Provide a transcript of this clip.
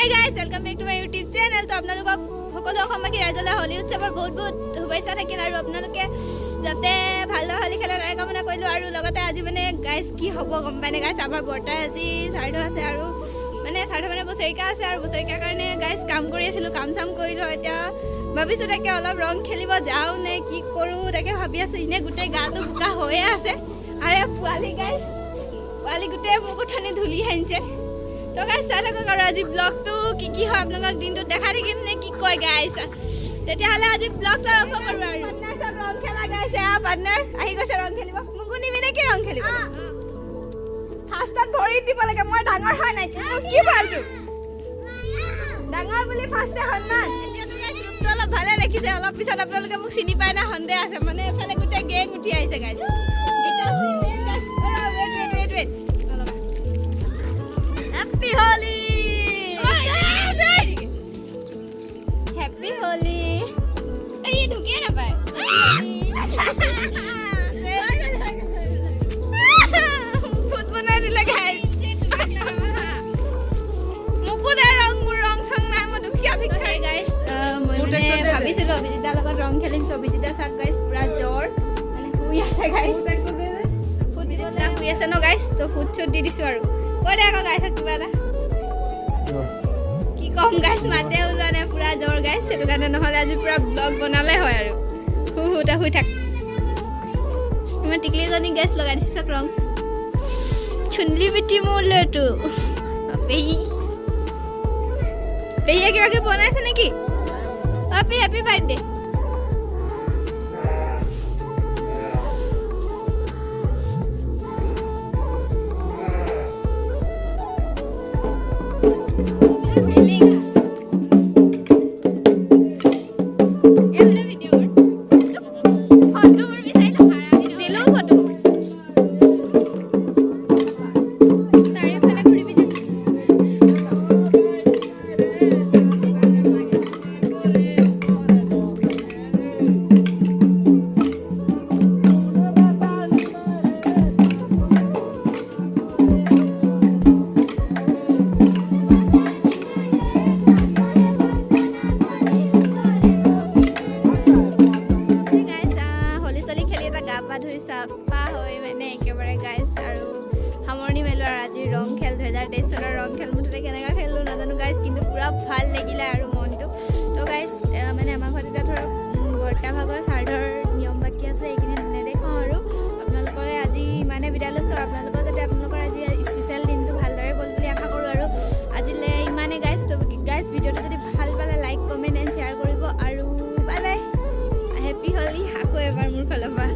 Hey guys, welcome back to my YouTube channel. তো আপোনালোকক সকলো অসমবাসী ৰাইজলৈ হোলী উৎসৱৰ বহুত বহুত শুভেচ্ছা থাকিল আৰু আপোনালোকে যাতে ভালদৰে হোলী খেলাৰ কামনা কৰিলোঁ আৰু লগতে আজি মানে গাইজ কি হ'ব গম পাইনে গাইজ আমাৰ বৰ্তাই আজি শ্ৰাদ্ধ আছে আৰু মানে শ্ৰাদ্ধ মানে বছৰিকা আছে আৰু বছৰিকাৰ কাৰণে গাইজ কাম কৰি আছিলোঁ কাম চাম কৰিলোঁ এতিয়া ভাবিছোঁ তাকে অলপ ৰং খেলিব যাওঁ নে কি কৰোঁ তাকে ভাবি আছোঁ এনেই গোটেই গাটো বোকা হৈয়ে আছে আৰু পোৱালি গাইজ পোৱালি গোটেই মোক উঠনি ধূলি আনিছে তো গাইজ চাই থাকক আৰু আজি ব্লগটো কি হয় আপোনালোকক দিনটোত দেখা থাকিম নে কি কয় গাইজ তেতিয়াহ'লে আজি ব্লগটো আৰম্ভ কৰোঁ আৰু পাৰ্টনাৰ চব ৰং খেলা গাইছে পাৰ্টনাৰ আহি গৈছে ৰং খেলিব মোকো নিবি নে কি ৰং খেলিব ফাৰ্ষ্টত ভৰিত দিব লাগে মই ডাঙৰ হয় নাই কি ভালটো ডাঙৰ বুলি ফাৰ্ষ্টে সন্মান এতিয়াতো গাইজ ৰূপটো অলপ ভালে দেখিছে অলপ পিছত আপোনালোকে মোক চিনি পায় না সন্দেহ আছে মানে এফালে গোটেই গেং উঠি আহিছে guys Happy Holi! Oh yes! Happy Holi! Hey, you ढुके ना भाई? खुद बना दिला guys. मुकुट रंग संग ना मैं दुखिया भी खाई guys. मैंने भाभी से लो बिजिता लगा रंग खेलें तो बिजिता साथ guys पूरा जोर. मैंने हुई ऐसे guys. फुट बिजिता हुई ऐसे no guys तो फुट चोट दी दिसवार. Kau dah kau guys aku mana? Kikom guys mati udah nih pura jor guys. Itu kan nih hal aja pura vlog bonale hoy aru. Udah hui tak. Cuma tikli jadi guys loga di sekrong. Chunli biti mulu tu. Pehi. Pehi aja bonai sana ki. Happy birthday. চাপা হৈ মানে একেবাৰে guys আৰু সামৰণি মেলো আৰু আজি ৰং খেল 2023 চনৰ ৰং খেল মুঠতে কেনেকুৱা খেলিলোঁ নাজানো গাইজ কিন্তু পুৰা ভাল লাগিলে আৰু মনটো তো গাইজ মানে আমাৰ ঘৰত এতিয়া ধৰক বৰ্তা ভাগৰ শ্ৰাদ্ধৰ নিয়ম বাকী আছে এইখিনি নেদেখাওঁ আৰু আপোনালোকৰ আজি ইমানে বিদায় লৈছোঁ আৰু আপোনালোকৰ যাতে আপোনালোকৰ আজি স্পেচিয়েল দিনটো ভালদৰে গ'ল বুলি আশা কৰোঁ আৰু আজিলৈ ইমানে গাইজ তো গাইজ ভিডিঅ'টো যদি ভাল পালে লাইক কমেণ্ট এণ্ড শ্বেয়াৰ কৰিব আৰু বাই বাই হেপী হোলী আকৌ এবাৰ মোৰ ফালৰ পৰা